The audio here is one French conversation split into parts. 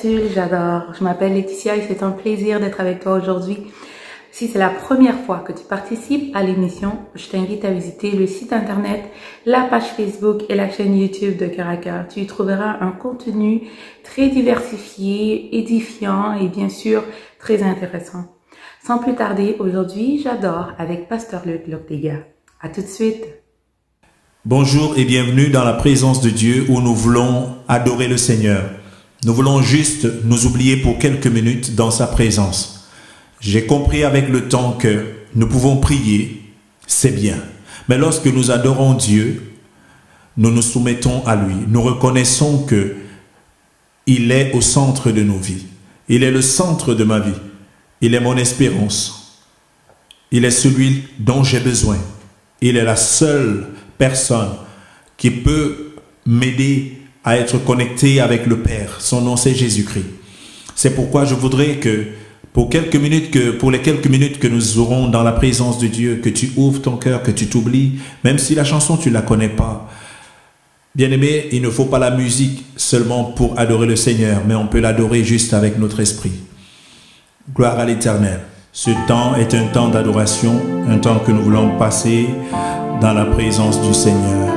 capsule, j'adore. Je m'appelle Laetitia et c'est un plaisir d'être avec toi aujourd'hui. Si c'est la première fois que tu participes à l'émission, je t'invite à visiter le site internet, la page Facebook et la chaîne YouTube de Cœur à Cœur. Tu y trouveras un contenu très diversifié, édifiant et bien sûr très intéressant. Sans plus tarder, aujourd'hui, j'adore avec Pasteur Luc Loctega. À tout de suite. Bonjour et bienvenue dans la présence de Dieu où nous voulons adorer le Seigneur. Nous voulons juste nous oublier pour quelques minutes dans sa présence. J'ai compris avec le temps que nous pouvons prier, c'est bien. Mais lorsque nous adorons Dieu, nous nous soumettons à lui. Nous reconnaissons que il est au centre de nos vies. Il est le centre de ma vie. Il est mon espérance. Il est celui dont j'ai besoin. Il est la seule personne qui peut m'aider à être connecté avec le Père. Son nom, c'est Jésus-Christ. C'est pourquoi je voudrais que pour les quelques minutes que nous aurons dans la présence de Dieu, que tu ouvres ton cœur, que tu t'oublies, même si la chanson, tu ne la connais pas. Bien-aimé, il ne faut pas la musique seulement pour adorer le Seigneur, mais on peut l'adorer juste avec notre esprit. Gloire à l'Éternel. Ce temps est un temps d'adoration, un temps que nous voulons passer dans la présence du Seigneur.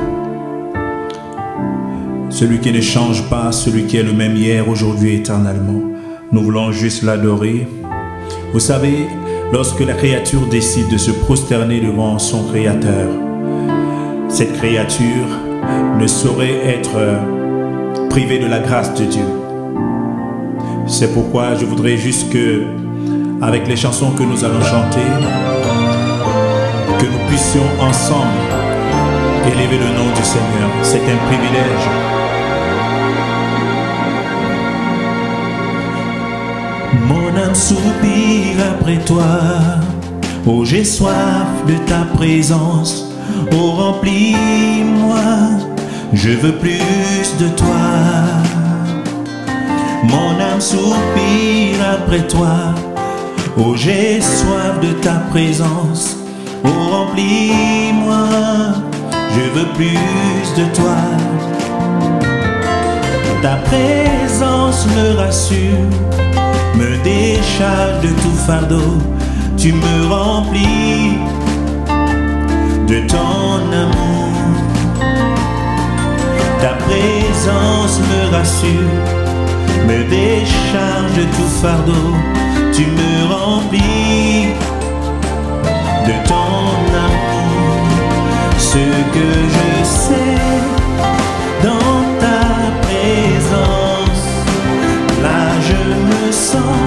Celui qui ne change pas, celui qui est le même hier, aujourd'hui, éternellement. Nous voulons juste l'adorer. Vous savez, lorsque la créature décide de se prosterner devant son Créateur, cette créature ne saurait être privée de la grâce de Dieu. C'est pourquoi je voudrais juste que, avec les chansons que nous allons chanter, que nous puissions ensemble élever le nom du Seigneur. C'est un privilège. Mon âme soupire après toi, oh j'ai soif de ta présence, oh remplis-moi, je veux plus de toi. Mon âme soupire après toi, oh j'ai soif de ta présence, oh remplis-moi, je veux plus de toi. Ta présence me rassure, me décharge de tout fardeau, tu me remplis de ton amour. Ta présence me rassure, me décharge de tout fardeau, tu me remplis de ton amour. Ce que je sais dans ta présence, là je me sens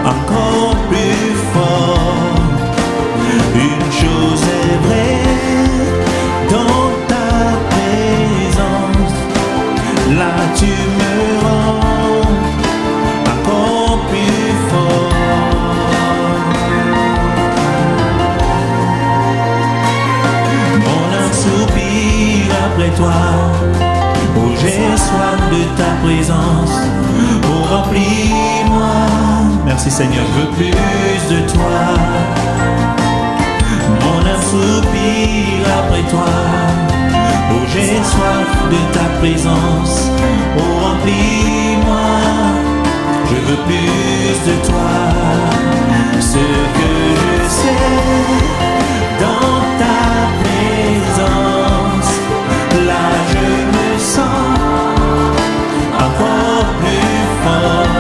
encore plus fort. Une chose est vraie, dans ta présence, là tu me rends encore plus fort. Mon âme soupire après toi, oh j'ai soif de ta présence, oh remplis-moi. Merci Seigneur, je veux plus de toi. Mon âme soupire après toi, oh j'ai soif de ta présence, oh remplis-moi. Je veux plus de toi. Ce que je sais dans ta présence, là je me sens encore plus fort.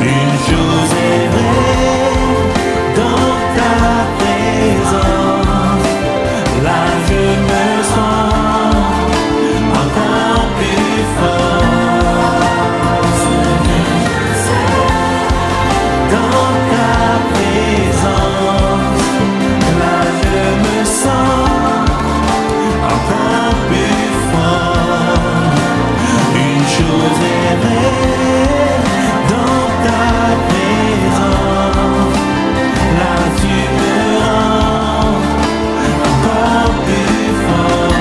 Une chose est vraie, dans ta présence, là je me sens encore plus fort. Dans ta présence, là je me sens encore plus fort. Une chose est vraie, dans ta présence, là tu me rends encore plus fort.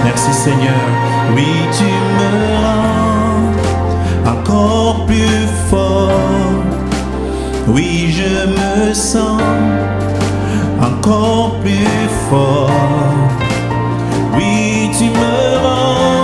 Merci Seigneur, oui tu me rends encore plus fort. Oui je me sens encore plus fort. Oui tu me rends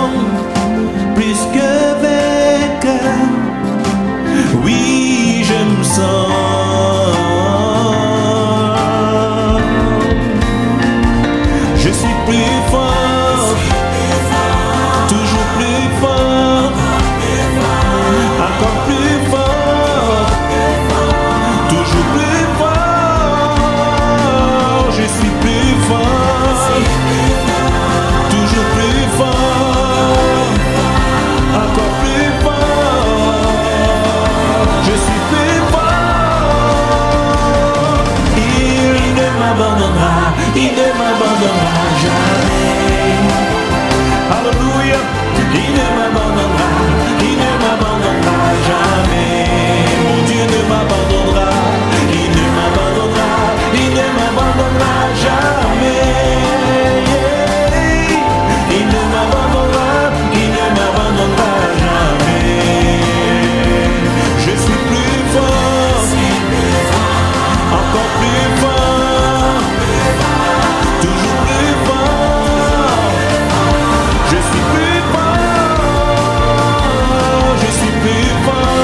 m'abandonnera, il ne m'abandonnera jamais. Mon Dieu ne m'abandonnera, il ne m'abandonnera, il ne m'abandonnera jamais. Il ne m'abandonnera, il ne m'abandonnera jamais. Je suis plus fort, encore plus fort, toujours plus fort. Je suis plus fort, je suis plus fort,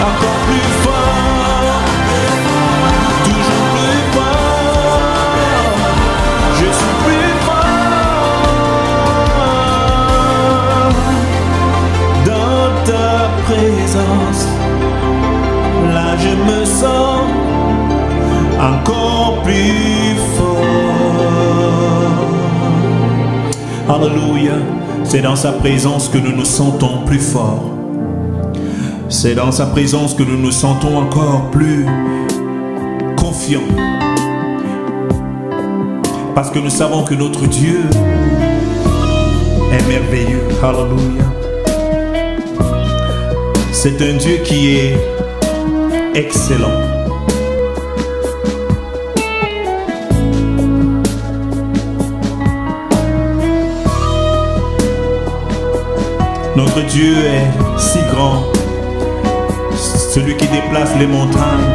encore plus fort, toujours plus fort. Je suis plus fort dans ta présence. Là je me sens encore plus fort. Alléluia. C'est dans sa présence que nous nous sentons plus forts. C'est dans sa présence que nous nous sentons encore plus confiants. Parce que nous savons que notre Dieu est merveilleux. Alléluia. C'est un Dieu qui est excellent. Notre Dieu est si grand, celui qui déplace les montagnes.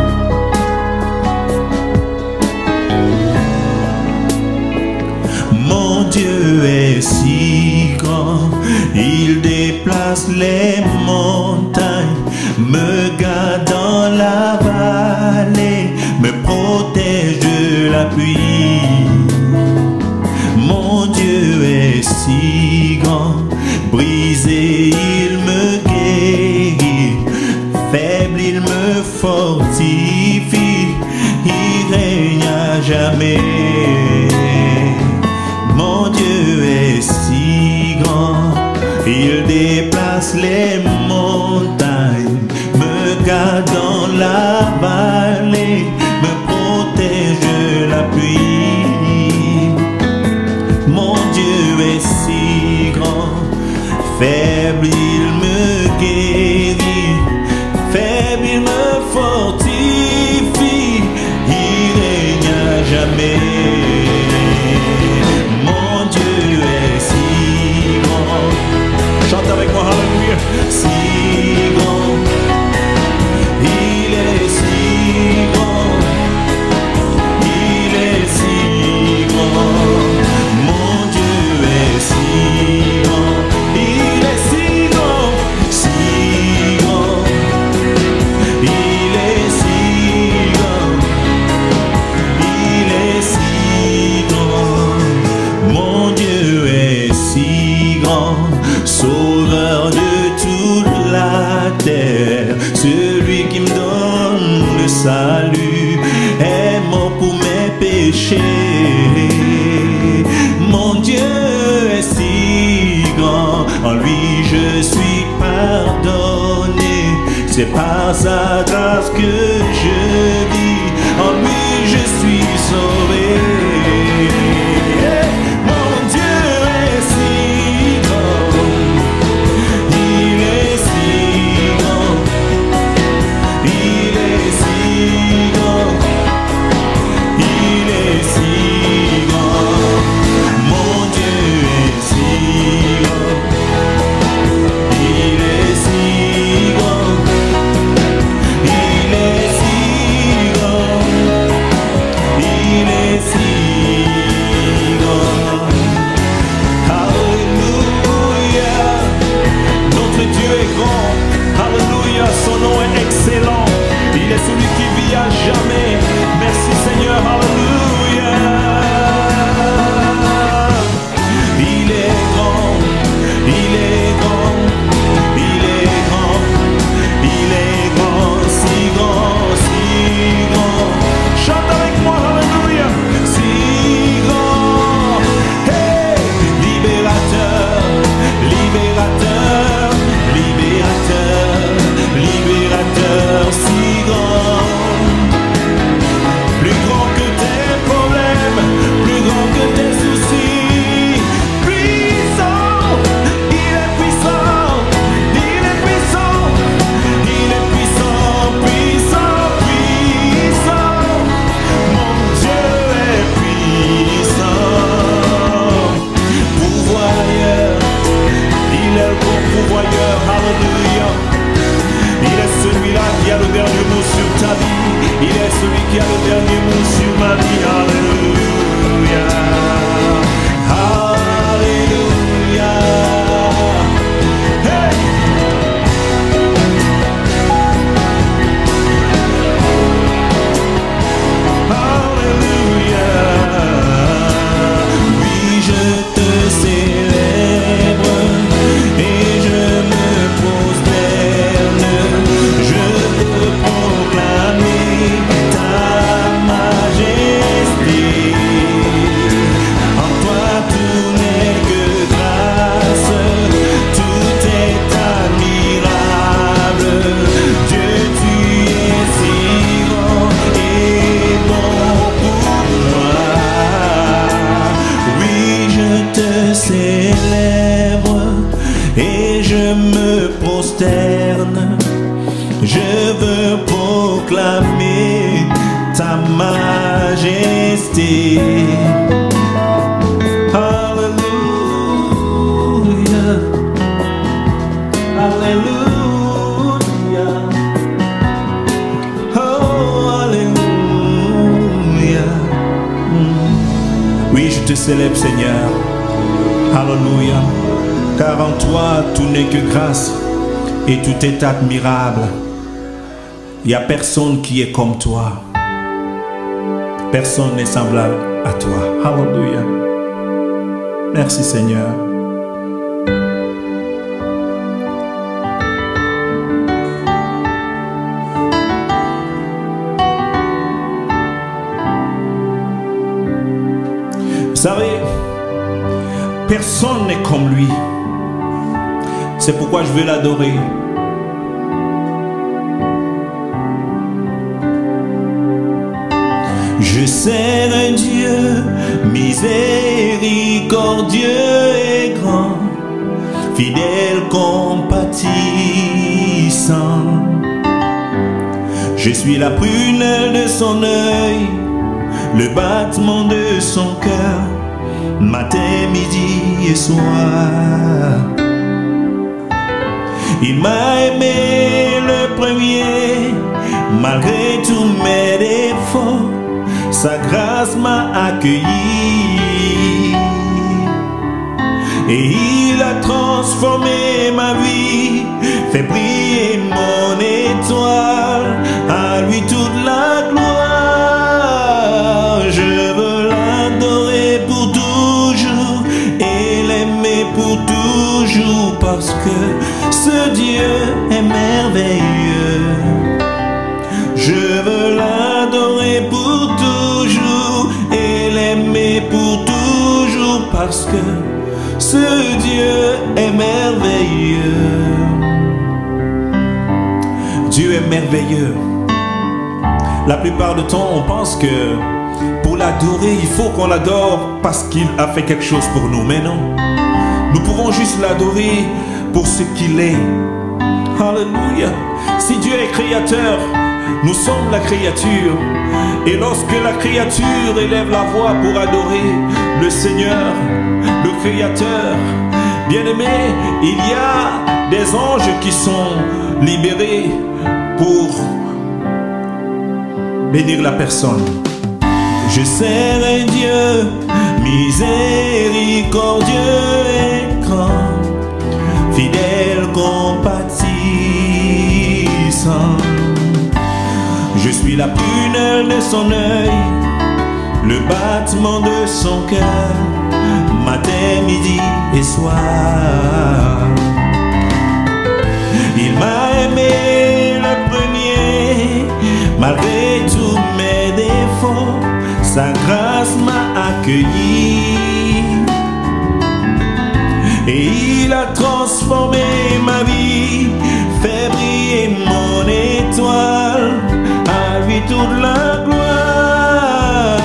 Mon Dieu est si grand, il déplace les montagnes, me garde dans la vallée, me protège de la pluie. Mon Dieu est si grand, brisé il me guérit, faible il me fortifie, il règne à jamais. Mon Dieu est si grand, il déplace les montagnes, me garde dans la vallée, me protège de la pluie. Mon Dieu est si grand, faible il me guérit, faible il me fortifie, il règne à jamais. Mon Dieu est si grand, chante avec moi, alléluia. Si grand, il est si grand, il est si grand. Mon Dieu est si grand, il est si grand, si grand, il est si grand, il est si grand. Mon Dieu est si grand, sauveur de toute la terre, celui qui me donne le salut, est mort pour mes péchés. Mon Dieu est si grand, en lui je suis pardonné, c'est par sa grâce que je vis, en lui je suis sauvé. Mon Dieu est si grand, il est si grand, il est si grand, il est si grand. Mon Dieu est si grand, il est si grand, il est si grand, il est si grand. Alléluia, notre Dieu est grand. Alléluia, son nom est excellent. Il est celui qui vit à jamais. Merci Seigneur, alléluia. Il est grand, il est grand, il est grand, il est grand, si grand, si grand. Chante avec moi, alléluia. Si grand, hey, libérateur, libérateur, libérateur, libérateur, si grand. Plus grand que tes problèmes, plus grand que tes soucis, puissant, Il est celui qui a le dernier mot sur ma vie. Alléluia. Alléluia. Hey! Alléluia. Oui, je te célèbre et je me prosterne. Je veux proclamer ta majesté. En toi tout n'est que grâce, tout est admirable. Dieu, tu es si grand et bon pour moi. Oui, je te célèbre et je me prosterne. Je veux proclamer ta majesté. Alléluia. Alléluia. Oh, alléluia. Oui, je te célèbre, Seigneur. Alléluia. Car en toi, tout n'est que grâce et tout est admirable. Il n'y a personne qui est comme toi. Personne n'est semblable à toi. Alléluia. Merci, Seigneur. Vous savez, personne n'est comme lui. C'est pourquoi je veux l'adorer. Je sers un Dieu miséricordieux et grand, fidèle, compatissant. Je suis la prunelle de son œil, le battement de son cœur, matin, midi et soir. Il m'a aimé le premier, malgré tous mes défauts. Sa grâce m'a accueilli et il a transformé ma vie, fait briller mon étoile, à lui toute la gloire. Je veux l'adorer pour toujours et l'aimer pour toujours, parce que ce Dieu est merveilleux. Je veux l'adorer pour toujours et l'aimer pour toujours, parce que ce Dieu est merveilleux. Dieu est merveilleux. La plupart du temps, on pense que pour l'adorer, il faut qu'on l'adore parce qu'il a fait quelque chose pour nous. Mais non, nous pouvons juste l'adorer pour ce qu'il est. Alléluia. Si Dieu est créateur, nous sommes la créature. Et lorsque la créature élève la voix pour adorer le Seigneur, le Créateur, bien-aimé, il y a des anges qui sont libérés pour bénir la personne. Je sers un Dieu miséricordieux et grand, fidèle, compatissant. Je suis la prunelle de son œil, le battement de son cœur, matin, midi et soir. Il m'a aimé le premier, malgré tous mes défauts. Sa grâce m'a accueilli et il a transformé ma vie, fait briller mon étoile, à lui toute la gloire.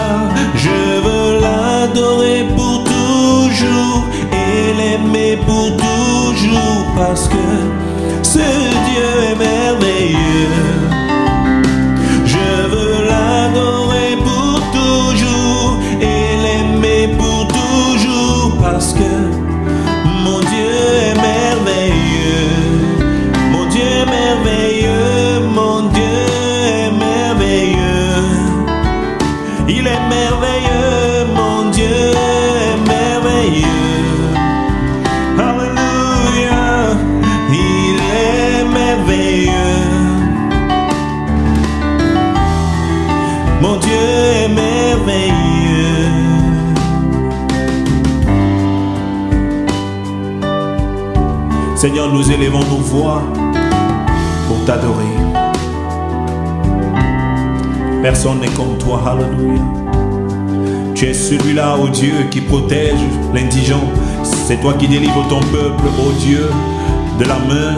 Je veux l'adorer pour toujours et l'aimer pour toujours, parce que ce Dieu est merveilleux. Je veux l'adorer pour toujours et l'aimer pour toujours, parce que mon Dieu est merveilleux. Mon Dieu est merveilleux. Mon Dieu est merveilleux. Seigneur, nous élevons nos voix pour t'adorer. Personne n'est comme toi, alléluia. Tu es celui-là, ô Dieu, qui protège l'indigent. C'est toi qui délivres ton peuple, ô Dieu, de la main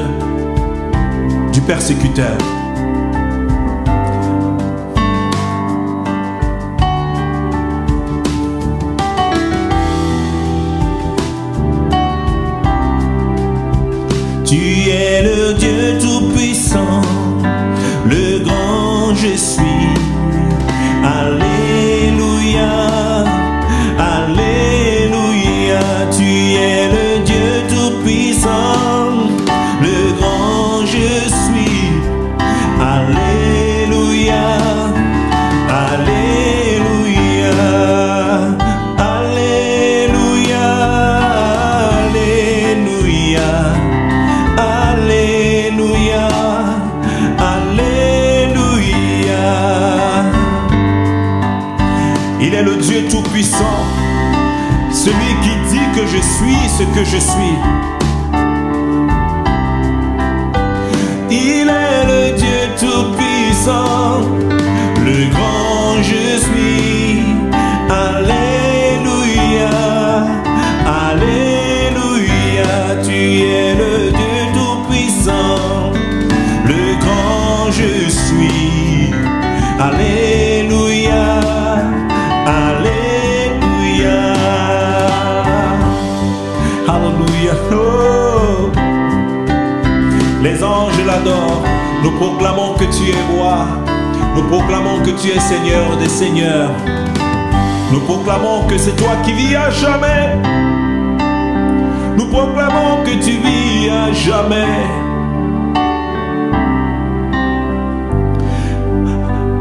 du persécuteur. Tu es le Dieu tout-puissant, le grand je suis. Alléluia, alléluia. Tu es le Dieu tout-puissant, le grand je suis. Alléluia, alléluia, alléluia, alléluia. Alléluia, alléluia. Il est le Dieu tout-puissant, celui qui dit que je suis ce que je suis. Il est le Dieu tout-puissant, le grand je suis. Alléluia, alléluia. Tu es le Dieu tout-puissant, le grand je suis. Alléluia, alléluia, alléluia. Oh. Les anges l'adorent. Nous proclamons que tu es roi. Nous proclamons que tu es Seigneur des seigneurs. Nous proclamons que c'est toi qui vis à jamais. Nous proclamons que tu vis à jamais.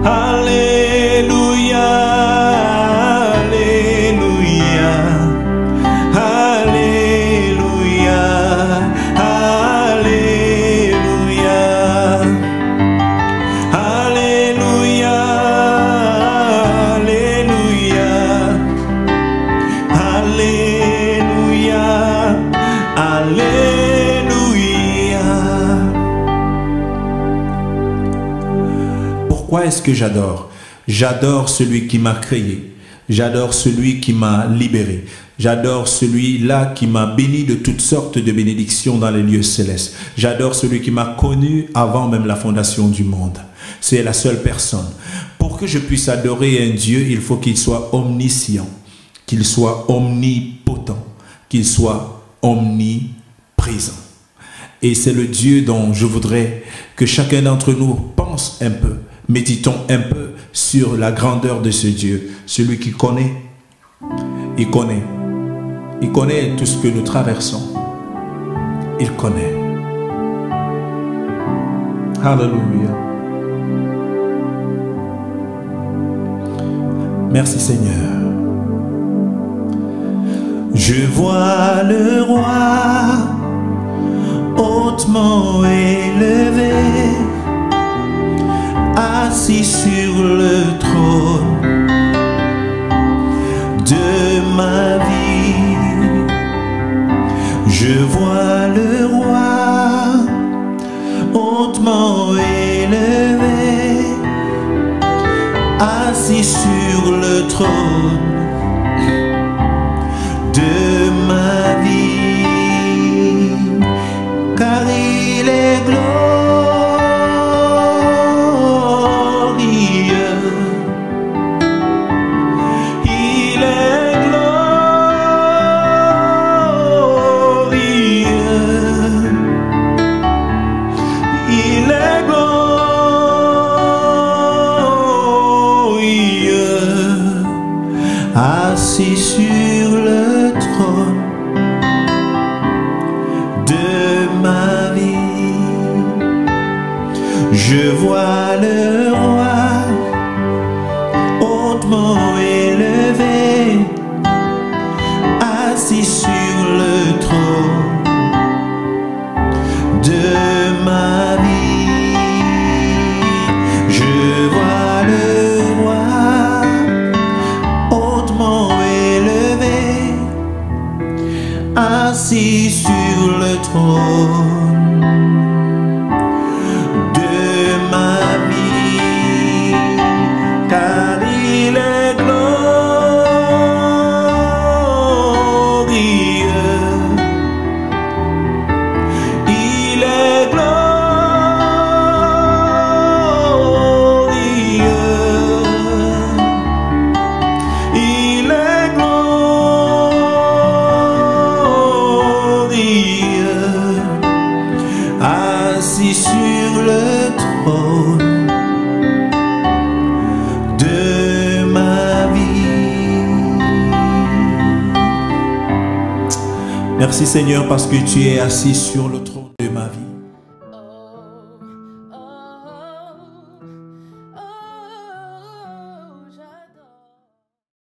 Alléluia, alléluia, alléluia, alléluia, alléluia, alléluia, alléluia. Pourquoi est-ce que j'adore? J'adore celui qui m'a créé. J'adore celui qui m'a libéré. J'adore celui-là qui m'a béni de toutes sortes de bénédictions dans les lieux célestes. J'adore celui qui m'a connu avant même la fondation du monde. C'est la seule personne. Pour que je puisse adorer un Dieu, il faut qu'il soit omniscient, qu'il soit omnipotent, qu'il soit omniprésent. Et c'est le Dieu dont je voudrais que chacun d'entre nous pense un peu. Méditons un peu sur la grandeur de ce Dieu. Celui qui connaît, il connaît. Il connaît tout ce que nous traversons. Il connaît. Alléluia. Merci Seigneur. Je vois le roi hautement élevé, assis sur le trône de ma vie. Je vois le roi hautement élevé, assis sur le trône de ma vie, car il est glorieux. Assis sur le trône de ma vie, je vois le roi hautement élevé, assis sur le trône de ma vie. Je vois le roi élevé, assis sur le trône trône de ma vie, car il est glorieux. Il est glorieux. Il est glorieux, assis sur le trône de ma vie. Merci Seigneur parce que tu es assis sur le trône de ma vie.